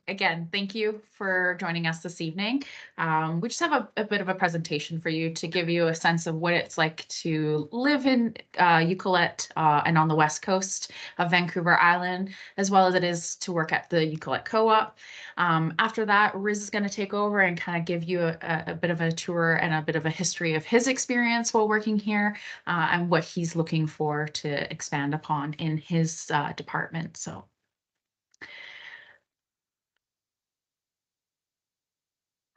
Again, thank you for joining us this evening. We just have a bit of a presentation for you to give you a sense of what it's like to live in Ucluelet and on the west coast of Vancouver Island, as well as it is to work at the Ucluelet Co-op. After that, Riz is going to take over and kind of give you a bit of a tour and a bit of a history of his experience while working here and what he's looking for to expand upon in his department. So.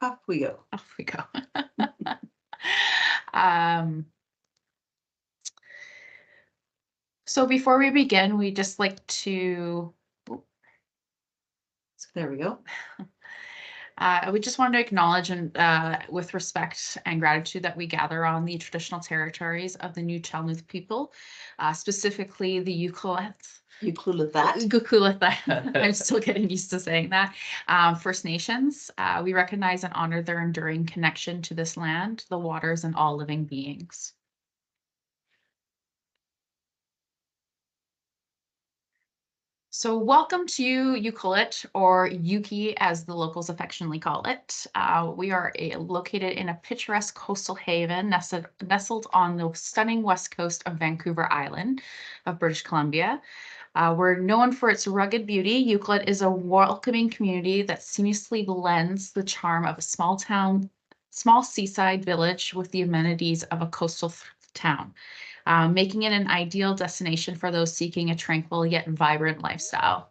Off we go. Off we go. Um, so before we begin, we just like to, So there we go. we just want to acknowledge and with respect and gratitude that we gather on the traditional territories of the Ucluelet people, specifically the Ucluelet. Ucluelet. I'm still getting used to saying that. First Nations. We recognize and honor their enduring connection to this land, the waters, and all living beings. So welcome to Ucluelet, or Yuki as the locals affectionately call it. We are located in a picturesque coastal haven nestled on the stunning west coast of Vancouver Island of British Columbia. We're known for its rugged beauty. Ucluelet is a welcoming community that seamlessly blends the charm of a small seaside village with the amenities of a coastal town. Making it an ideal destination for those seeking a tranquil yet vibrant lifestyle.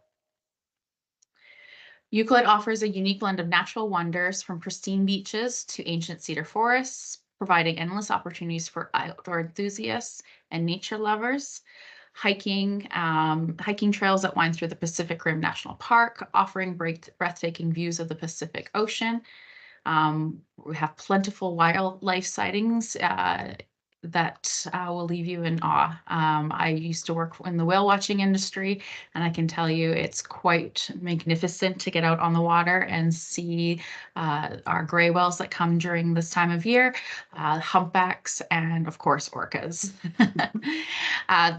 Ucluelet offers a unique blend of natural wonders from pristine beaches to ancient cedar forests, providing endless opportunities for outdoor enthusiasts and nature lovers. Hiking trails that wind through the Pacific Rim National Park, offering breathtaking views of the Pacific Ocean. We have plentiful wildlife sightings that will leave you in awe. I used to work in the whale watching industry, and I can tell you it's quite magnificent to get out on the water and see our gray whales that come during this time of year, humpbacks, and of course, orcas.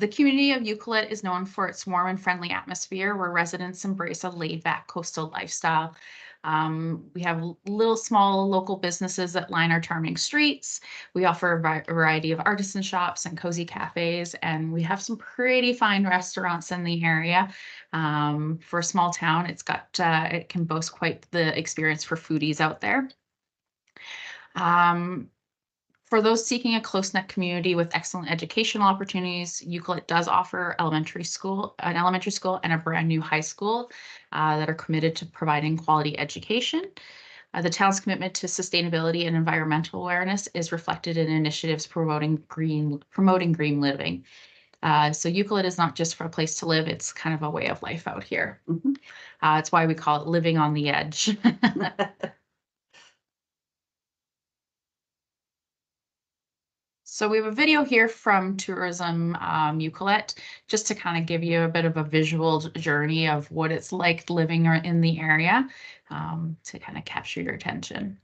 The community of Ucluelet is known for its warm and friendly atmosphere where residents embrace a laid-back coastal lifestyle. We have little small local businesses that line our charming streets. We offer a variety of artisan shops and cozy cafes, and we have some pretty fine restaurants in the area. For a small town, it can boast quite the experience for foodies out there. For those seeking a close-knit community with excellent educational opportunities, Ucluelet does offer an elementary school and a brand new high school that are committed to providing quality education. The town's commitment to sustainability and environmental awareness is reflected in initiatives promoting green living. So Ucluelet is not just for a place to live, it's kind of a way of life out here. Mm-hmm. It's why we call it living on the edge. So we have a video here from Tourism Ucluelet, just to kind of give you a bit of a visual journey of what it's like living in the area, to kind of capture your attention.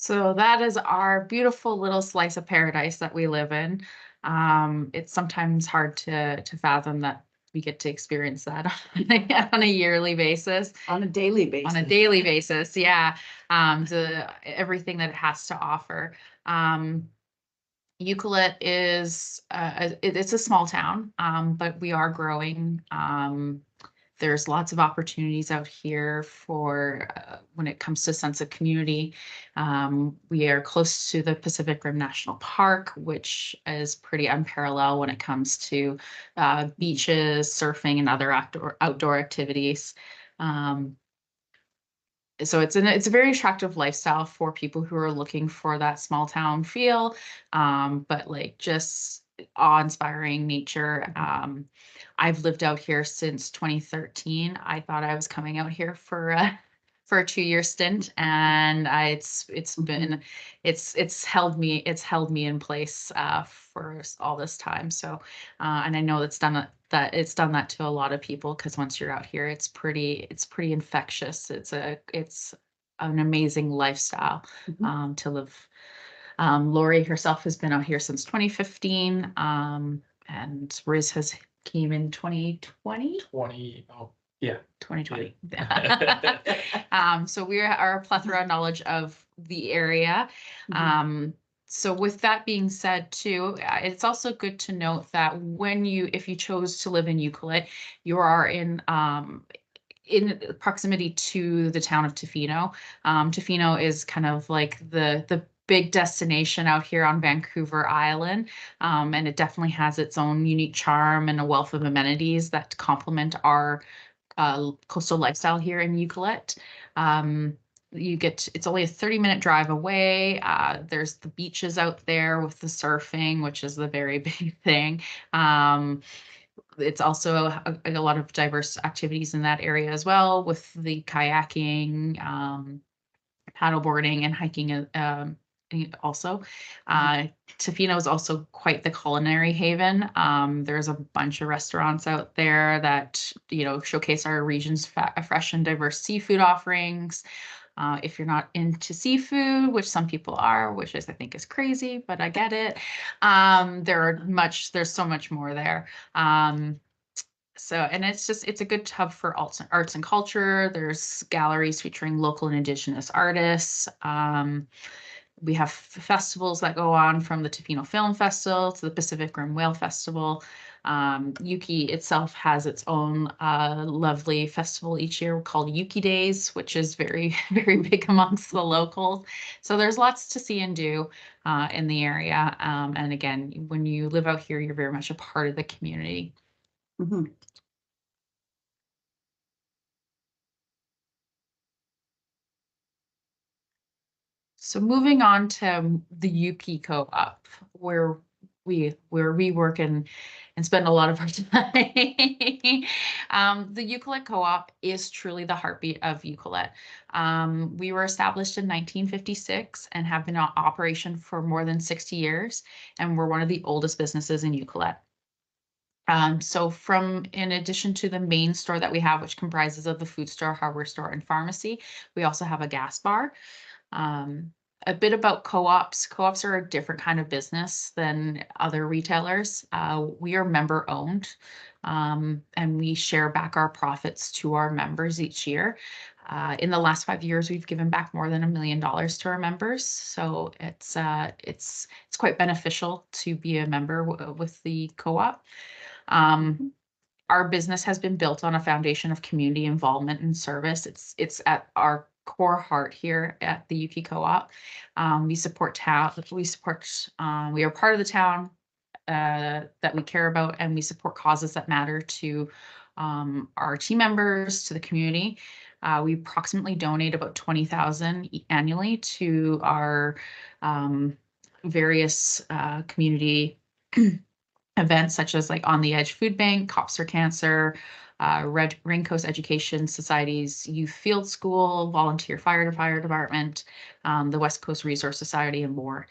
So that is our beautiful little slice of paradise that we live in. It's sometimes hard to fathom that we get to experience that on a yearly basis, On a daily on a basis. daily basis. Yeah. Everything that it has to offer. Ucluelet is it's a small town, but we are growing. There's lots of opportunities out here for when it comes to sense of community. We are close to the Pacific Rim National Park, which is pretty unparalleled when it comes to beaches, surfing, and other outdoor activities. Um, so it's a very attractive lifestyle for people who are looking for that small town feel, but like just awe-inspiring nature. I've lived out here since 2013. I thought I was coming out here for a 2-year stint, and it's been it's held me in place for all this time. So and I know it's done that to a lot of people, because once you're out here, it's pretty infectious. It's an amazing lifestyle to live. Lori herself has been out here since 2015, and Riz has came in 2020. 2020. So we are a plethora of knowledge of the area. So with that being said, too, it's also good to note that if you chose to live in Ucluelet, you are in proximity to the town of Tofino. Tofino is kind of like the big destination out here on Vancouver Island, and it definitely has its own unique charm and a wealth of amenities that complement our coastal lifestyle here in Ucluelet. It's only a 30-minute drive away. There's the beaches out there with the surfing, which is the very big thing. It's also a lot of diverse activities in that area as well, with the kayaking, paddleboarding, and hiking. Also, Tofino is also quite the culinary haven. There's a bunch of restaurants out there that showcase our region's fresh and diverse seafood offerings. If you're not into seafood, which some people are, which I think is crazy, but I get it. There's so much more there. And it's a good hub for arts and culture. There's galleries featuring local and indigenous artists. We have festivals that go on, from the Tofino Film Festival to the Pacific Rim Whale Festival. Yuki itself has its own lovely festival each year called Yuki Days, which is very, very big amongst the locals. So there's lots to see and do in the area. And again, when you live out here, you're very much a part of the community. So moving on to the UP Co-op, where we work and spend a lot of our time. The Ucluelet Co-op is truly the heartbeat of Ucluelet. We were established in 1956 and have been in operation for more than 60 years, and we're one of the oldest businesses in Ucluelet. So in addition to the main store that we have, which comprises of the food store, hardware store, and pharmacy, we also have a gas bar. A bit about co-ops. Co-ops are a different kind of business than other retailers. We are member owned, and we share back our profits to our members each year. In the last 5 years, we've given back more than $1 million to our members. So it's quite beneficial to be a member with the co-op. Our business has been built on a foundation of community involvement and service. It's at our core heart here at the UP Co-op. We support town. We are part of the town that we care about, and we support causes that matter to our team members, to the community. We approximately donate about $20,000 annually to our various community events, such as like On the Edge Food Bank, Cops for Cancer, Raincoast Education Society's Youth Field School, Volunteer Fire Department, the West Coast Resource Society, and more.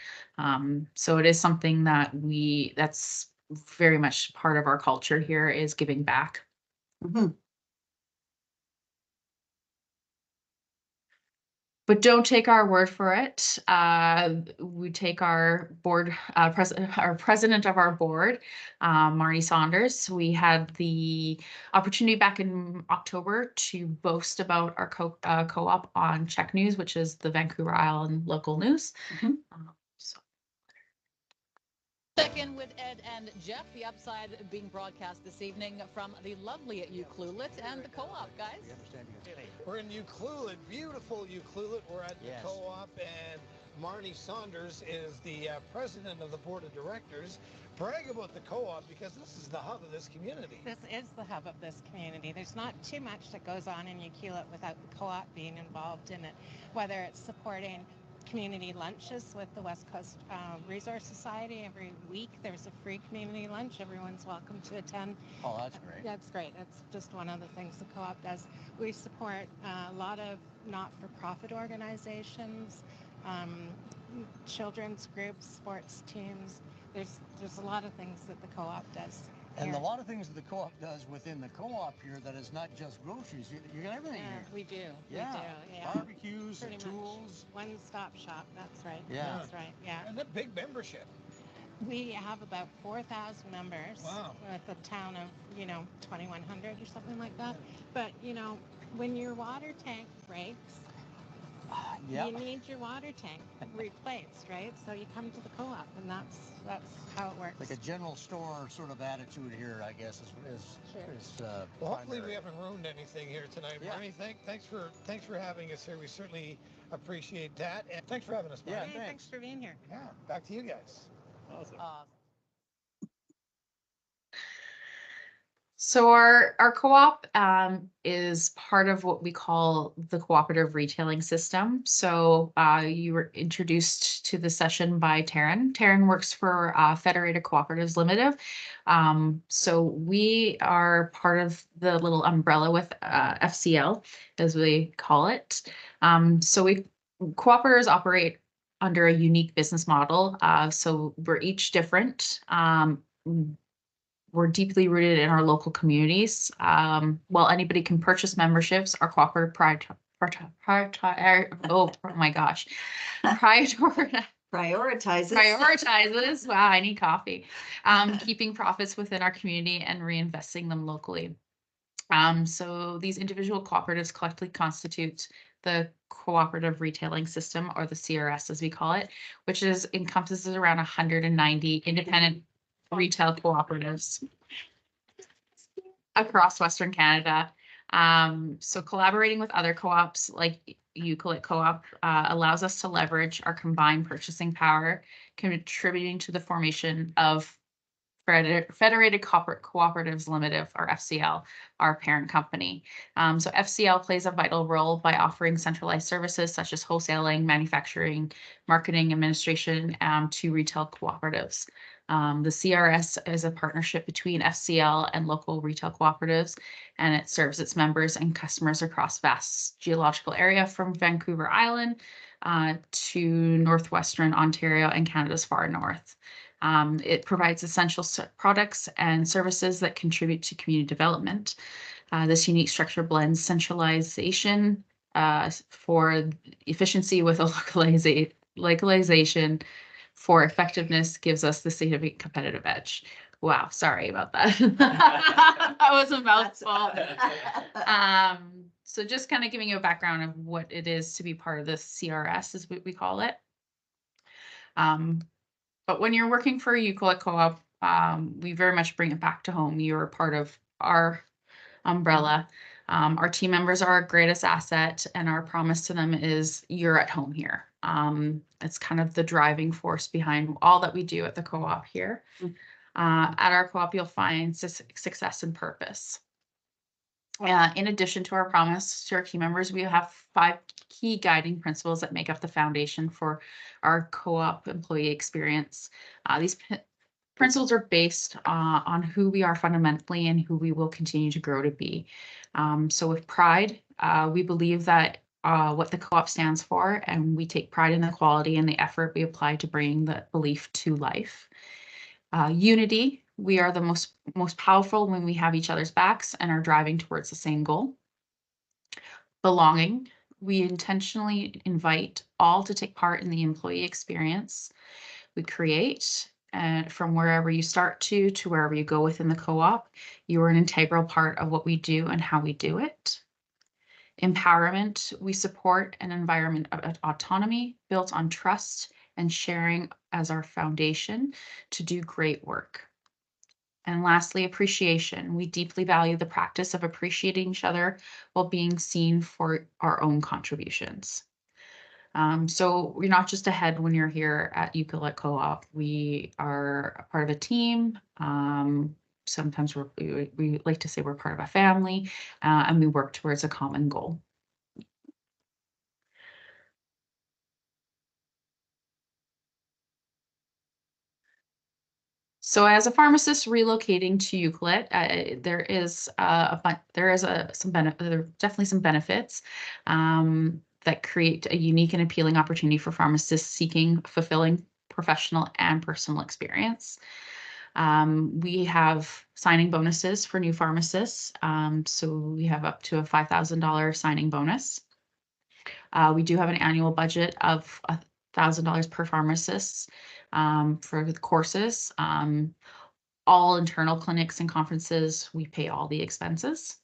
So it is something that's very much part of our culture here, is giving back. But don't take our word for it. We take our board our president of our board, Marnie Saunders. We had the opportunity back in October to boast about our co-op on Check News, which is the Vancouver Island local news. Mhm. So Check in with Ed and Jeff. The upside being broadcast this evening from the lovely Ucluelet and the Co-op, guys. We're in Ucluelet, beautiful Ucluelet. We're at the Co-op, and Marnie Saunders is the president of the board of directors. Brag about the Co-op because this is the hub of this community. This is the hub of this community. There's not too much that goes on in Ucluelet without the Co-op being involved in it, whether it's supporting community lunches with the West Coast Resource Society. Every week there's a free community lunch. Everyone's welcome to attend. Oh, that's great. That's great. That's just one of the things the Co-op does. We support a lot of not-for-profit organizations, children's groups, sports teams. There's a lot of things that the Co-op does. And a lot of things that the Co-op does within the Co-op here that is not just groceries. You got everything here. We do. Yeah. We do. Yeah. Barbecues, Pretty much. tools. One-stop shop. That's right. Yeah. That's right. Yeah. And a big membership. We have about 4,000 members. Wow. With a town of, 2,100 or something like that. But, when your water tank breaks, Yeah. you need your water tank replaced, right? So you come to the Co-op, and that's how it works. Like a general store sort of attitude here, I guess, Sure. Well, hopefully primary. we haven't ruined anything here tonight, Yeah. Marnie. Thanks for having us here. We certainly appreciate that, and thanks for having us, Marnie. Yeah, Hey, thanks for being here. Yeah, back to you guys. So our co-op is part of what we call the cooperative retailing system. So you were introduced to the session by Taryn. Taryn works for Federated Cooperatives Limited. So we are part of the little umbrella with FCL, as we call it. So cooperatives operate under a unique business model. So we're each different. We're deeply rooted in our local communities. While anybody can purchase memberships, our cooperative prioritizes. Wow, I need coffee. Keeping profits within our community and reinvesting them locally. So these individual cooperatives collectively constitute the cooperative retailing system, or the CRS as we call it, which encompasses around 190 independent retail cooperatives across Western Canada. So collaborating with other co-ops like Ucluelet Co-op allows us to leverage our combined purchasing power, contributing to the formation of Federated Cooperatives Limited, or FCL, our parent company. So FCL plays a vital role by offering centralized services such as wholesaling, manufacturing, marketing, administration to retail cooperatives. The CRS is a partnership between FCL and local retail cooperatives, and it serves its members and customers across vast geological area from Vancouver Island to northwestern Ontario and Canada's far north. It provides essential products and services that contribute to community development. This unique structure blends centralization for efficiency with a localization for effectiveness, gives us the significant competitive edge. Wow, sorry about that. That was a mouthful. So just kind of giving you a background of what it is to be part of the CRS, is what we call it. But when you're working for a Ucluelet Co-op, we very much bring it back to home. You're part of our umbrella. Our team members are our greatest asset, and our promise to them is you're at home here. It's kind of the driving force behind all that we do at the co-op here. At our co-op, you'll find success and purpose. In addition to our promise to our team members, we have 5 key guiding principles that make up the foundation for our co-op employee experience. These principles are based on who we are fundamentally and who we will continue to grow to be. So with pride, we believe that what the co-op stands for, and we take pride in the quality and the effort we apply to bring that belief to life. Unity, we are the most powerful when we have each other's backs and are driving towards the same goal. Belonging, We intentionally invite all to take part in the employee experience we create. And from wherever you start to wherever you go within the co-op, you are an integral part of what we do and how we do it. Empowerment, we support an environment of autonomy built on trust and sharing as our foundation to do great work. And lastly, appreciation. We deeply value the practice of appreciating each other while being seen for our own contributions. So we're not just ahead when you're here at Ucluelet Co-op. We are a part of a team. Sometimes we like to say we're part of a family, and we work towards a common goal. So as a pharmacist relocating to Ucluelet, there is some benefit. There are definitely some benefits that create a unique and appealing opportunity for pharmacists seeking fulfilling professional and personal experience. We have signing bonuses for new pharmacists. So we have up to a $5,000 signing bonus. We do have an annual budget of $1,000 per pharmacist for the courses. All internal clinics and conferences, we pay all the expenses.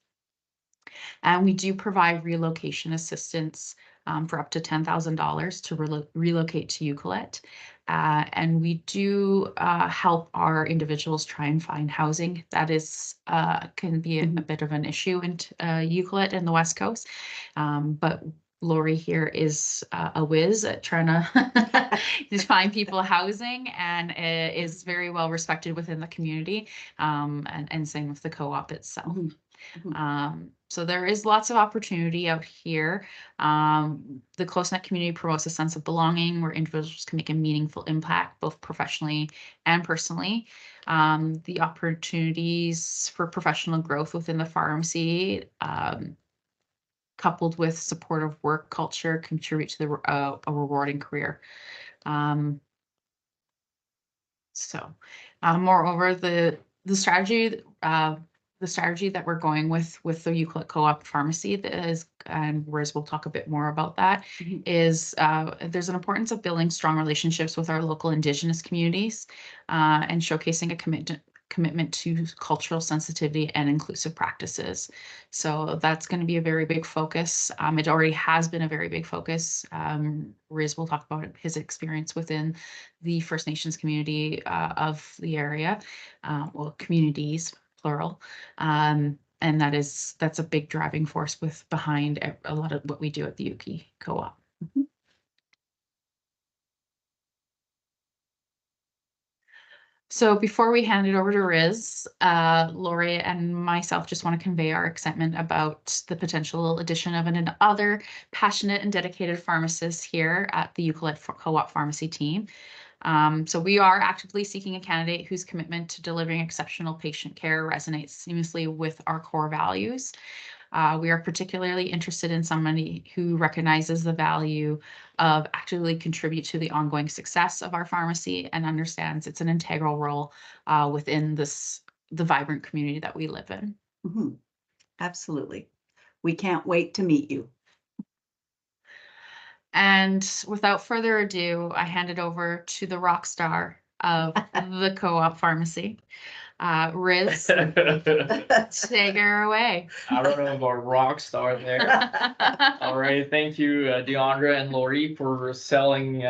And we do provide relocation assistance for up to $10,000 to relocate to Ucluelet. And we do help our individuals try and find housing. That is can be a bit of an issue in Ucluelet and the West Coast. But Lori here is a whiz at trying to find people housing, and is very well respected within the community, and same with the co-op itself. So there is lots of opportunity out here. The close-knit community promotes a sense of belonging where individuals can make a meaningful impact, both professionally and personally. The opportunities for professional growth within the pharmacy, coupled with supportive work culture, contribute to a rewarding career. Moreover, the strategy that we're going with the Ucluelet Co-op Pharmacy is, and Riz will talk a bit more about that, is there's an importance of building strong relationships with our local Indigenous communities, and showcasing a commitment to cultural sensitivity and inclusive practices. So that's going to be a very big focus. It already has been a very big focus. Riz will talk about his experience within the First Nations community of the area, well, communities, plural. And that's a big driving force behind a lot of what we do at the Ucluelet Co-op. So before we hand it over to Riz, Lori and myself just want to convey our excitement about the potential addition of another passionate and dedicated pharmacist here at the Ucluelet Co-op Pharmacy team. So we are actively seeking a candidate whose commitment to delivering exceptional patient care resonates seamlessly with our core values. We are particularly interested in somebody who recognizes the value of actively contribute to the ongoing success of our pharmacy and understands it's an integral role within the vibrant community that we live in. Absolutely. We can't wait to meet you. And without further ado, I hand it over to the rock star of the Co-op Pharmacy. Riz, take her away. I don't know about rock star there. All right, thank you, Deandra and Lori, for selling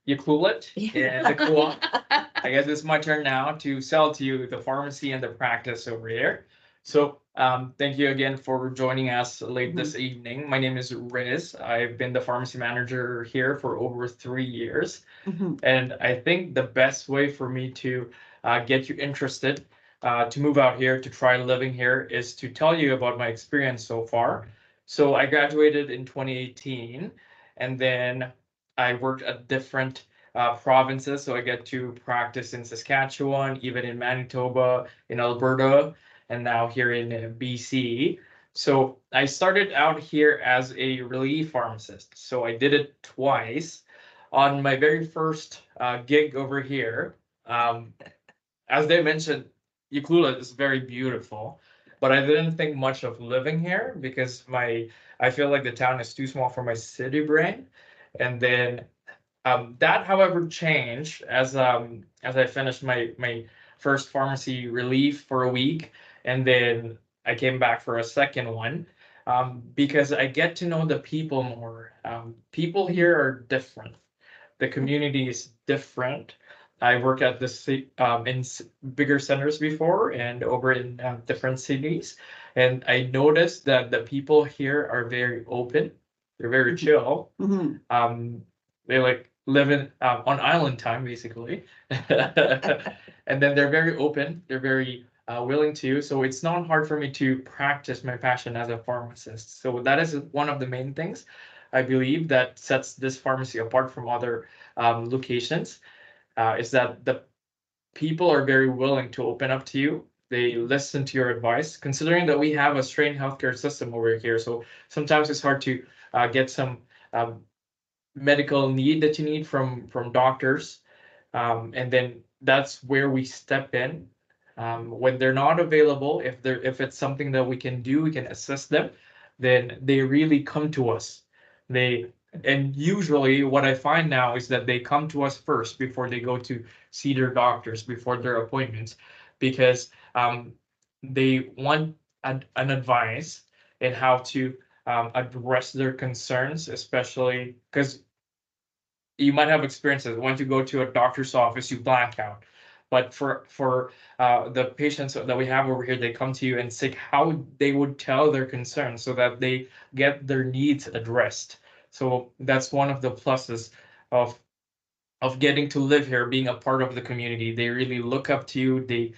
Ucluelet and the co-op. I guess it's my turn now to sell to you the pharmacy and the practice over here. So thank you again for joining us late this evening. My name is Riz. I've been the pharmacy manager here for over 3 years. And I think the best way for me to get you interested to move out here, to try living here, is to tell you about my experience so far. So I graduated in 2018, and then I worked at different provinces. So I get to practice in Saskatchewan, even in Manitoba, in Alberta, and now here in BC. So I started out here as a relief pharmacist. So I did it twice. On my very first gig over here, as they mentioned, Ucluelet is very beautiful. but I didn't think much of living here because I feel like the town is too small for my city brain. And then that, however, changed as I finished my first pharmacy relief for a week, and then I came back for a second one, because I get to know the people more. People here are different. The community is different. I worked at bigger centers before and over in different cities, and I noticed that the people here are very open. They're very chill. Mhm. They like live in on island time basically, and then they're very open. They're very willing to. So it's not hard for me to practice my passion as a pharmacist. So that is one of the main things I believe that sets this pharmacy apart from other locations. Is that the people are very willing to open up to you. They listen to your advice, considering that we have a strained healthcare system over here. So sometimes it's hard to get some um, medical need that you need from doctors, and then that's where we step in. When they're not available, if it's something that we can do, we can assist them, then they really come to us. They and usually what I find now is that they come to us first before they go to see their doctors before their appointments, because they want an advice in how to address their concerns, especially because you might have experiences. Once you go to a doctor's office, you black out. But for the patients that we have over here, they come to you and say how they would tell their concerns so that they get their needs addressed. So that's one of the pluses of getting to live here, being a part of the community. They really look up to you. They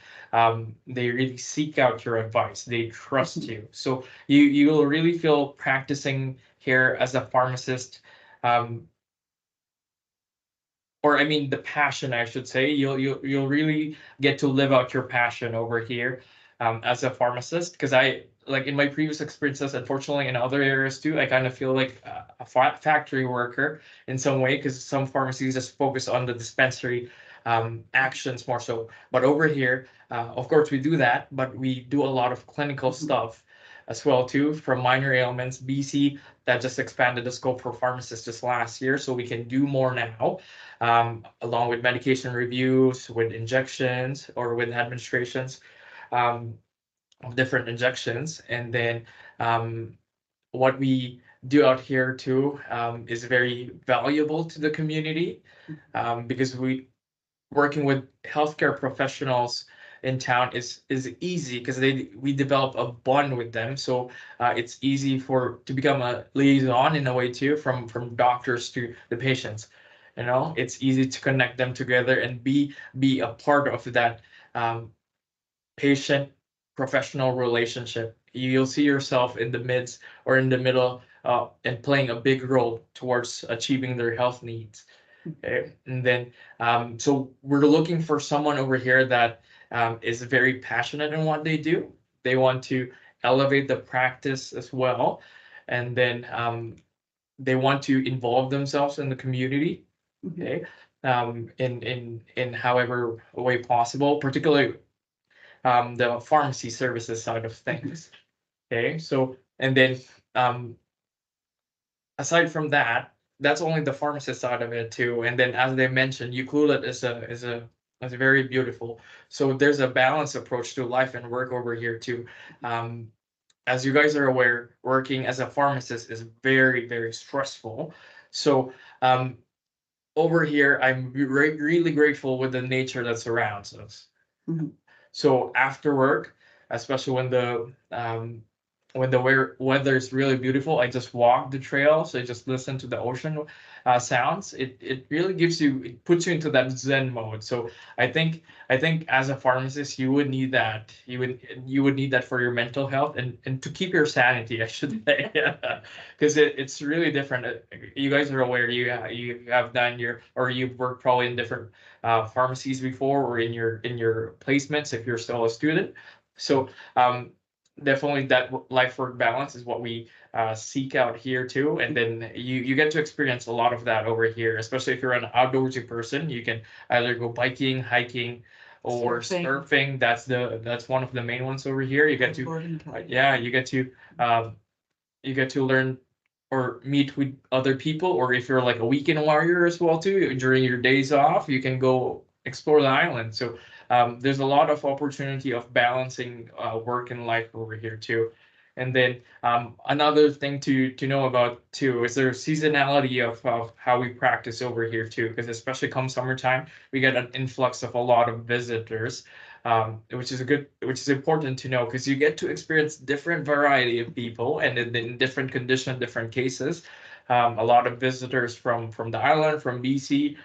really seek out your advice. They trust you. So you will really feel practicing here as a pharmacist. Or I mean the passion, I should say. You'll really get to live out your passion over here as a pharmacist. Because I like in my previous experiences, unfortunately, in other areas too, I kind of feel like a factory worker in some way, because some pharmacies just focus on the dispensary actions more so. But over here, of course, we do that, but we do a lot of clinical stuff as well too, from minor ailments. BC that just expanded the scope for pharmacists just last year, so we can do more now, along with medication reviews, with injections, or with administrations um, of different injections. And then what we do out here too is very valuable to the community, because we working with healthcare professionals in town is easy because we develop a bond with them. So it's easy to become a liaison in a way too, from doctors to the patients. It's easy to connect them together and be a part of that patient professional relationship. You'll see yourself in the midst or in the middle, and playing a big role towards achieving their health needs. Okay. And then so we're looking for someone over here that is very passionate in what they do. They want to elevate the practice as well, and then they want to involve themselves in the community. Okay. In however way possible, particularly the pharmacy services side of things. Okay. So and then aside from that, that's only the pharmacist side of it too. And then, as they mentioned, Ucluelet is very beautiful. So there's a balanced approach to life and work over here too. As you guys are aware, working as a pharmacist is very, very stressful. So over here, I'm really grateful with the nature that surrounds us. Mhm. So after work, especially when the weather is really beautiful, I just walk the trails. I just listen to the ocean sounds. It really it puts you into that Zen mode. So I think as a pharmacist, you would need that. You would need that for your mental health and to keep your sanity, I should say, because it's really different. You guys are aware you have done you've worked probably in different pharmacies before, or in your placements if you're still a student. So definitely that life work balance is what we seek out here too. And then you get to experience a lot of that over here, especially if you're an outdoorsy person. You can either go biking, hiking, or surfing. That's one of the main ones over here. You get to yeah, you get to learn or meet with other people, or if you're like a weekend warrior as well too, during your days off, you can go explore the island. So there's a lot of opportunity of balancing work and life over here too. And then another thing to know about too is there's seasonality of how we practice over here too, because especially come summertime, we get an influx of a lot of visitors, which is important to know, because you get to experience different variety of people and in different condition, different cases. A lot of visitors from the island, from BC,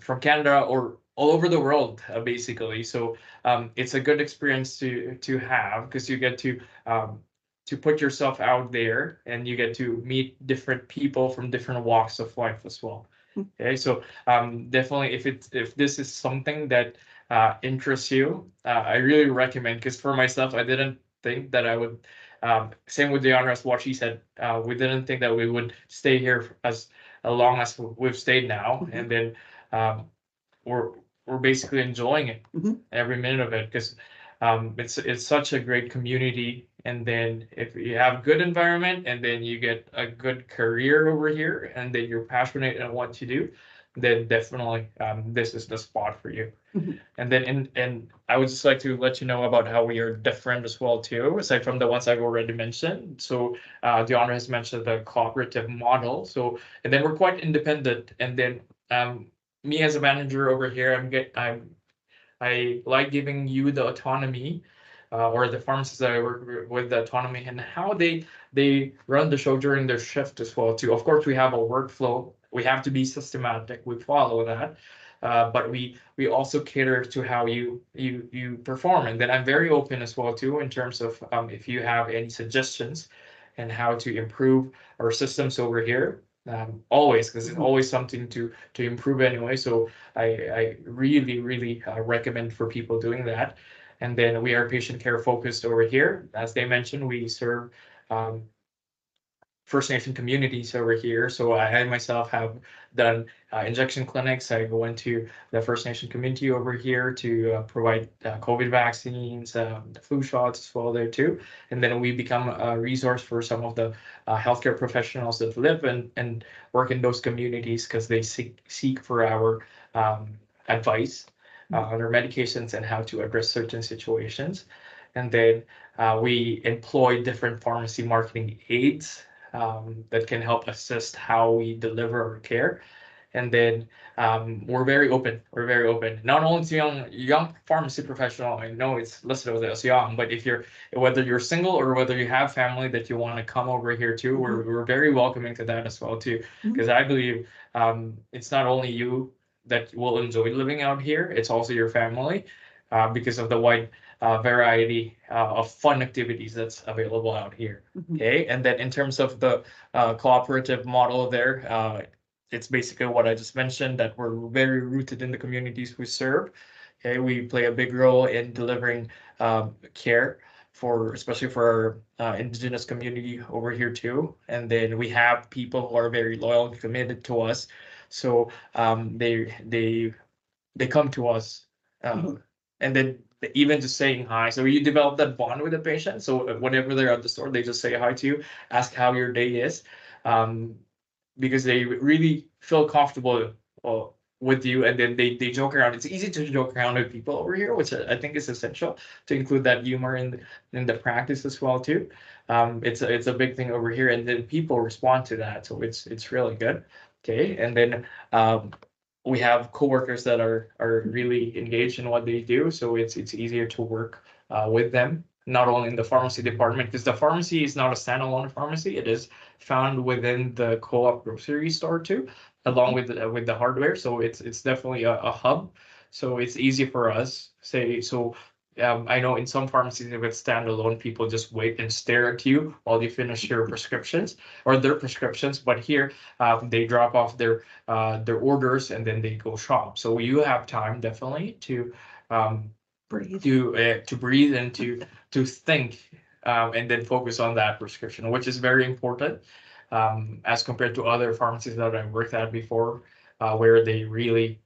from Canada, or all over the world, basically. So it's a good experience to have, because you get to put yourself out there, and you get to meet different people from different walks of life as well. Okay, so definitely, if this is something that interests you, I really recommend, because for myself, I didn't think that I would. Same with Deandra, as what she said. We didn't think that we would stay here as long as we've stayed now, and then we're basically enjoying it, every minute of it, because it's such a great community. And then if you have good environment, and then you get a good career over here, and then you're passionate in what you do, then definitely this is the spot for you. And then and I would just like to let you know about how we are different as well too, aside from the ones I've already mentioned. So Deandra has mentioned the cooperative model. So, and then we're quite independent. And then me as a manager over here, I like giving you the autonomy, or the pharmacists that I work with, the autonomy and how they run the show during their shift as well too. Of course, we have a workflow. We have to be systematic. We follow that, but we also cater to how you perform. And then I'm very open as well too, in terms of if you have any suggestions and how to improve our systems over here. Always, because it's always something to improve anyway. So I really recommend for people doing that. And then we are patient care focused over here. As they mentioned, we serve First Nation communities over here. So I myself have done injection clinics. I go into the First Nation community over here to provide COVID vaccines, the flu shots as well there too. And then we become a resource for some of the healthcare professionals that live and work in those communities, because they seek for our advice on their medications and how to address certain situations. And then we employ different pharmacy marketing aids that can help assist how we deliver our care. And then we're very open. We're very open, not only to young pharmacy professional. I know it's listed as young, but whether you're single or whether you have family that you want to come over here too, we're very welcoming to that as well too. Because I believe it's not only you that will enjoy living out here, it's also your family, because of the wide variety of fun activities that's available out here. Okay, and then in terms of the cooperative model there, it's basically what I just mentioned, that we're very rooted in the communities we serve. Okay, we play a big role in delivering care especially for our Indigenous community over here too. And then we have people who are very loyal and committed to us. So they come to us, and then even just saying hi. So you develop that bond with the patient. So whenever they're at the store, they just say hi to you, ask how your day is, because they really feel comfortable with you, and then they joke around. It's easy to joke around with people over here, which I think is essential to include that humor in the practice as well too. It's a big thing over here, and then people respond to that, so it's really good. Okay, and then we have coworkers that are really engaged in what they do, so it's easier to work with them. Not only in the pharmacy department, because the pharmacy is not a standalone pharmacy. It is found within the co-op grocery store too, along with the hardware. So it's definitely a hub. So it's easy for us. I know in some pharmacies, if it's standalone, people just wait and stare at you while you finish your prescriptions or their prescriptions. But here, they drop off their orders and then they go shop. So you have time definitely to breathe, to breathe and to think, and then focus on that prescription, which is very important, as compared to other pharmacies that I worked at before, where they really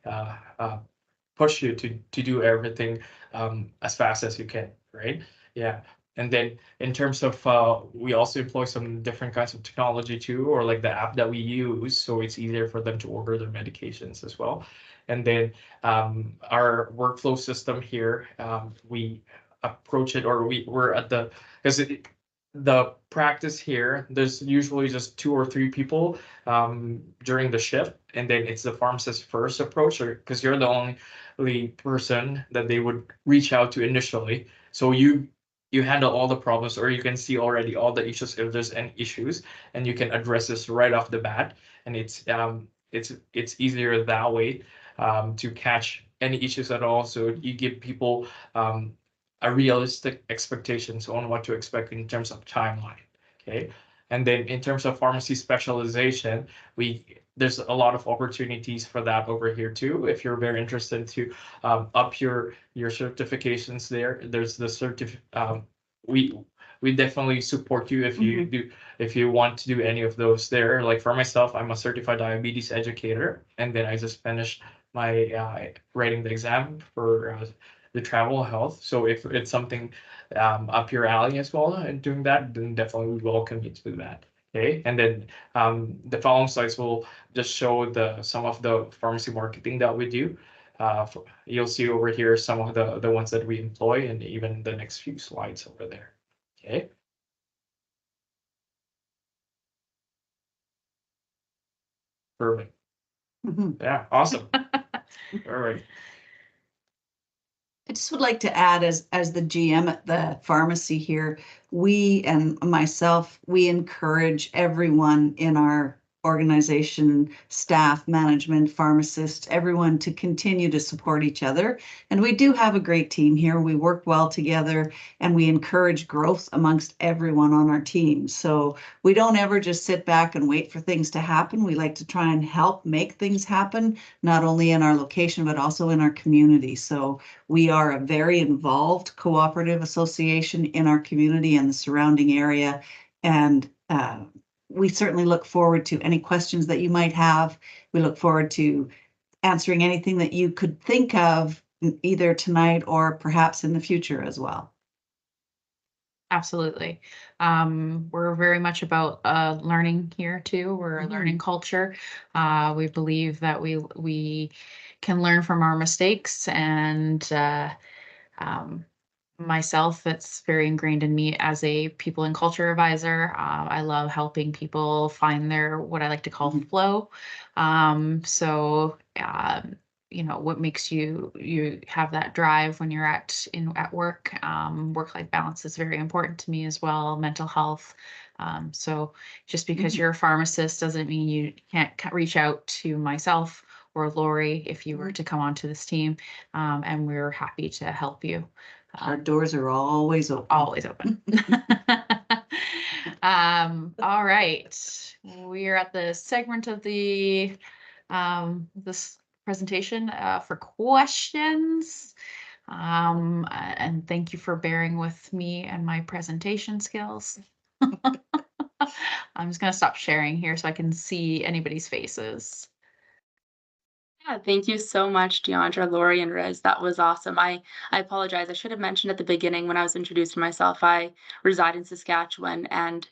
push you to do everything as fast as you can, right? Yeah. And then in terms of we also employ some different kinds of technology too, or like the app that we use, so it's easier for them to order their medications as well. And then our workflow system here, we approach it, or we're at the, because the practice here, there's usually just 2 or 3 people during the shift, and then it's the pharmacist first approach, or because you're the only person that they would reach out to initially. So you handle all the problems, or you can see already all the issues if there's any issues, and you can address this right off the bat. And it's easier that way to catch any issues at all. So you give people a realistic expectations on what to expect in terms of timeline. Okay. And then in terms of pharmacy specialization, there's a lot of opportunities for that over here too. If you're very interested to up your certifications there's the we definitely support you if you if you want to do any of those there. Like for myself, I'm a certified diabetes educator, and then I just finished my writing the exam for the travel health. So if it's something up your alley as well and doing that, then definitely we welcome you to that. Okay, and then the following slides will just show some of the pharmacy marketing that we do. You'll see over here some of the ones that we employ, and even the next few slides over there. Okay. Perfect. Yeah, awesome. All right. I just would like to add, as the GM at the pharmacy here, we and myself, we encourage everyone in our organization, staff, management, pharmacists, everyone to continue to support each other. And we do have a great team here. We work well together, and we encourage growth amongst everyone on our team. So we don't ever just sit back and wait for things to happen. We like to try and help make things happen, not only in our location, but also in our community. So we are a very involved cooperative association in our community and the surrounding area. And we certainly look forward to any questions that you might have. We look forward to answering anything that you could think of either tonight or perhaps in the future as well. Absolutely. We're very much about learning here too. We're a learning culture. We believe that we can learn from our mistakes, and myself, it's very ingrained in me as a people and culture advisor. I love helping people find their, what I like to call flow. What makes you have that drive when you're at work. Work-life balance is very important to me as well, mental health. So just because you're a pharmacist doesn't mean you can't reach out to myself or Lori if you were to come onto this team, and we're happy to help you. Our doors are always open. Always open. All right. We are at the segment of the this presentation for questions. And thank you for bearing with me and my presentation skills. I'm just going to stop sharing here so I can see anybody's faces. Yeah, thank you so much, Deandra, Lori, and Riz. That was awesome. I apologize. I should have mentioned at the beginning when I was introducing myself, I reside in Saskatchewan, and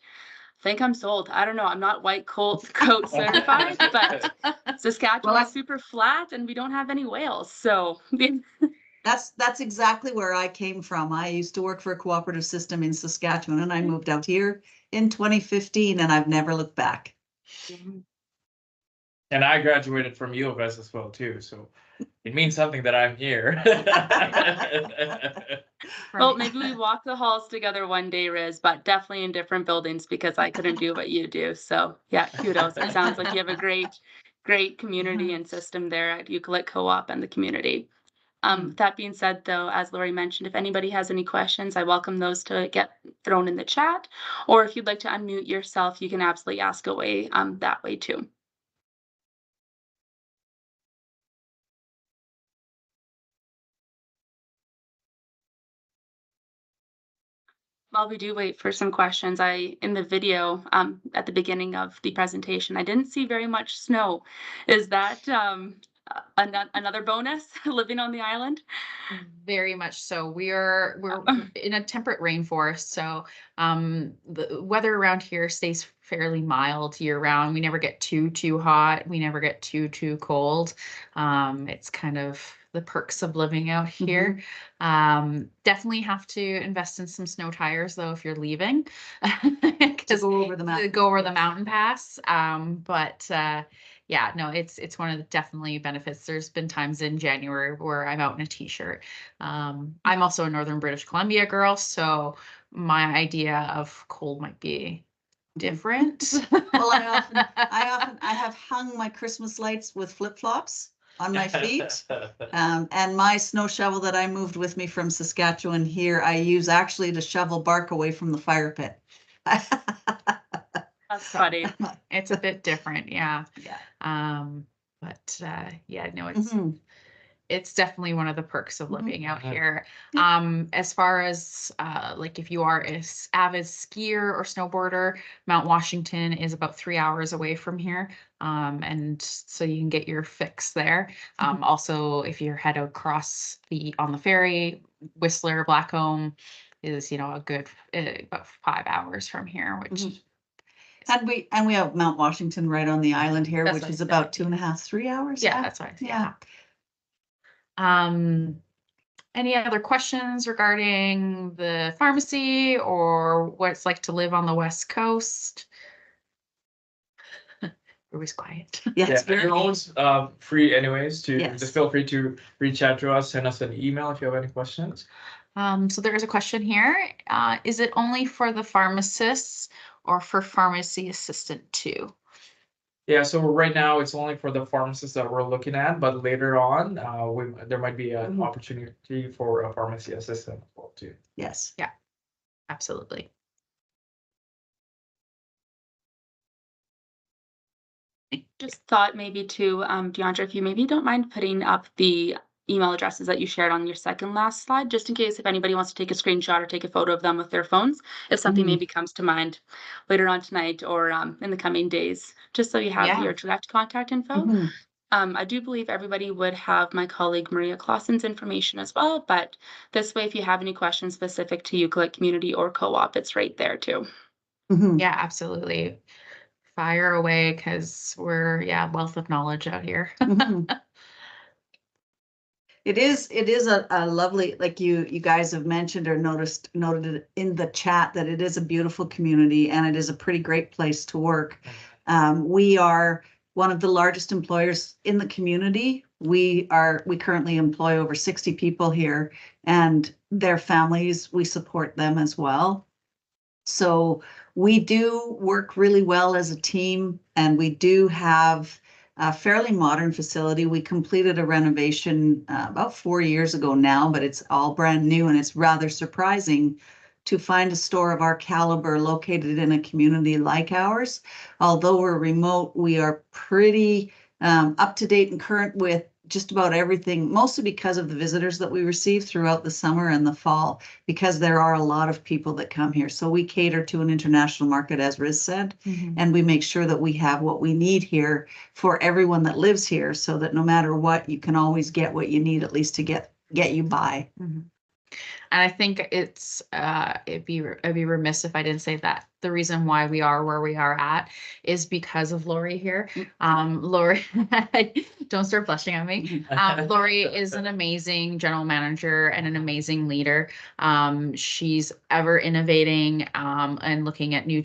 I think I'm sold. I don't know. I'm not white coat certified, but Saskatchewan is super flat, and we don't have any whales. So that's exactly where I came from. I used to work for a cooperative system in Saskatchewan, and I moved out here in 2015, and I've never looked back. And I graduated from U of S as well too, so it means something that I'm here. Well, maybe we walk the halls together one day, Riz, but definitely in different buildings because I couldn't do what you do. So yeah, kudos. It sounds like you have a great community and system there at Ucluelet Co-op and the community. That being said, though, as Lori mentioned, if anybody has any questions, I welcome those to get thrown in the chat. Or if you'd like to unmute yourself, you can absolutely ask away that way too. While we do wait for some questions, in the video at the beginning of the presentation, I didn't see very much snow. Is that another bonus living on the island? Very much so. We're in a temperate rainforest, so the weather around here stays fairly mild year round. We never get too hot. We never get too cold. It's kind of the perks of living out here. Definitely have to invest in some snow tires though if you're leaving, To go over the mountain. to go over the mountain pass. But yeah, no, it's one of the definitely benefits. There's been times in January where I'm out in a t-shirt. I'm also a Northern British Columbia girl, so my idea of cold might be different. Well, I have hung my Christmas lights with flip-flops on my feet. And my snow shovel that I moved with me from Saskatchewan here, I use actually to shovel bark away from the fire pit. That's funny. It's a bit different, yeah. Yeah. But yeah, no, Mhm. it's definitely one of the perks of living out Mhm. here. As far as like if you are an avid skier or snowboarder, Mount Washington is about 3 hours away from here. And so you can get your fix there. Also, if you're head across on the ferry, Whistler, Blackcomb is, a good about 5 hours from here, which Mhm. And we have Mount Washington right on the island here, That's which what I is said. about 2.5, 3 hours. yeah, that's right. Yeah. Any other questions regarding the pharmacy or what it's like to live on the West Coast? Always quiet. Yeah, Yeah, it's very you're always free anyways to Yes. just feel free to reach out to us, send us an email if you have any questions. So there is a question here. Is it only for the pharmacists or for pharmacy assistant too? Yeah, so right now it's only for the pharmacists that we're looking at, but later on, there might be an opportunity for a pharmacy assistant as well too. Yes. Yeah, absolutely. Just thought maybe too, Deandra, if you maybe don't mind putting up the email addresses that you shared on your second last slide, just in case if anybody wants to take a screenshot or take a photo of them with their phones, if something maybe comes to mind later on tonight or in the coming days, just so you have Yeah. your direct contact info. I do believe everybody would have my colleague Maria Clausen's information as well, but this way, if you have any questions specific to Ucluelet community or co-op, it's right there too. Yeah, absolutely. Fire away because we're wealth of knowledge out here. It is a lovely, like you guys have mentioned or noted it in the chat, that it is a beautiful community and it is a pretty great place to work. We are one of the largest employers in the community. We currently employ over 60 people here and their families. We support them as well. So we do work really well as a team, and we do have a fairly modern facility. We completed a renovation about 4 years ago now, but it's all brand new, and it's rather surprising to find a store of our caliber located in a community like ours. Although we're remote, we are pretty up to date and current with just about everything, mostly because of the visitors that we receive throughout the summer and the fall, because there are a lot of people that come here. So we cater to an international market, as Riz said, and we make sure that we have what we need here for everyone that lives here, so that no matter what, you can always get what you need, at least to get you by. And I think I'd be remiss if I didn't say that the reason why we are where we are at is because of Lori here. Lori, don't start blushing at me. Lori is an amazing general manager and an amazing leader. She's ever innovating and looking at new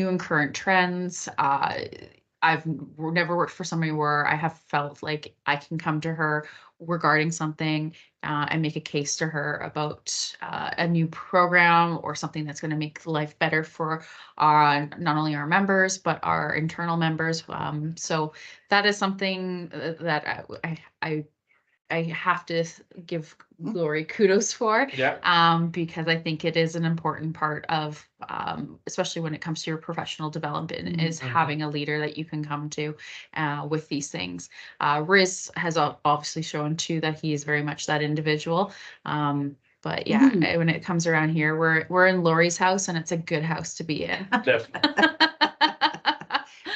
and current trends. I've never worked for somebody where I have felt like I can come to her regarding something and make a case to her about a new program or something that's going to make life better for not only our members, but our internal members. So that is something that I have to give Lori kudos for, because I think it is an important part of, especially when it comes to your professional development, is having a leader that you can come to with these things. Riz has obviously shown too that he is very much that individual. But yeah, when it comes around here, we're in Lori's house, and it's a good house to be in. Definitely.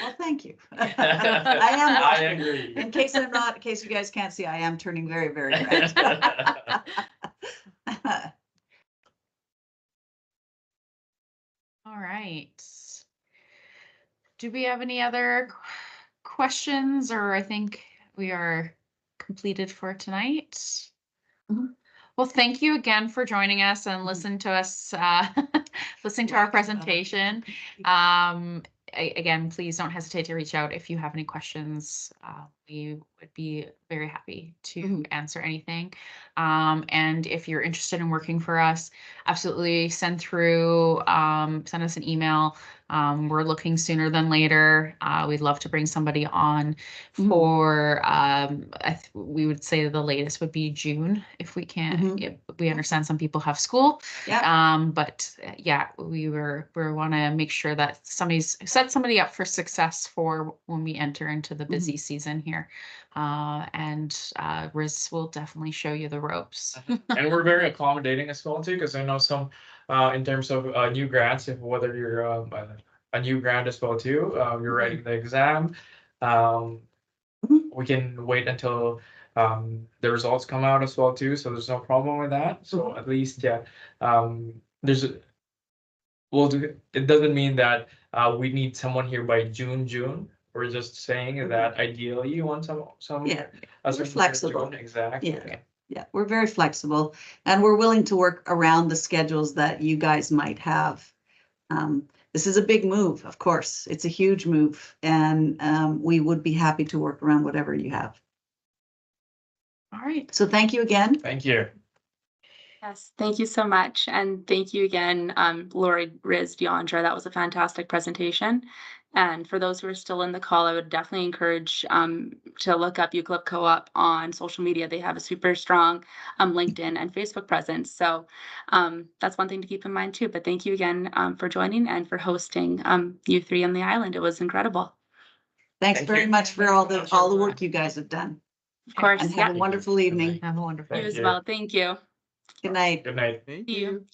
Well, thank you. I am. I agree. In case I'm not, in case you guys can't see, I am turning very, very red. All right. Do we have any other questions, or I think we are completed for tonight? Mhm. Well, thank you again for joining us and listening to us, listening to our presentation. Again, please don't hesitate to reach out if you have any questions. We would be very happy to answer anything. And if you're interested in working for us, absolutely send us an email. We're looking sooner than later. We'd love to bring somebody on for, we would say the latest would be June if we can. If we understand some people have school. Yeah. But yeah, we want to make sure that set somebody up for success for when we enter into the busy season here. And Riz will definitely show you the ropes. And we're very accommodating as well too, because I know some in terms of new grads, if whether you're a new grad as well too, you're writing the exam, we can wait until the results come out as well too, so there's no problem with that. So at least it doesn't mean that we need someone here by June. We're just saying that ideally you want some we're flexible. Exactly. Yeah, we're very flexible, and we're willing to work around the schedules that you guys might have. This is a big move, of course. It's a huge move, and we would be happy to work around whatever you have. All right. So thank you again. Thank you. Yes, thank you so much. And thank you again, Lori, Riz, Deandra. That was a fantastic presentation. And for those who are still in the call, I would definitely encourage to look up Ucluelet Co-op on social media. They have a super strong LinkedIn and Facebook presence. So that's one thing to keep in mind too. But thank you again for joining and for hosting you three on the island. It was incredible. Thanks very much for all the work you guys have done. Of course. And have a wonderful evening. Have a wonderful You as well. Thank you. Good night. Good night. See you.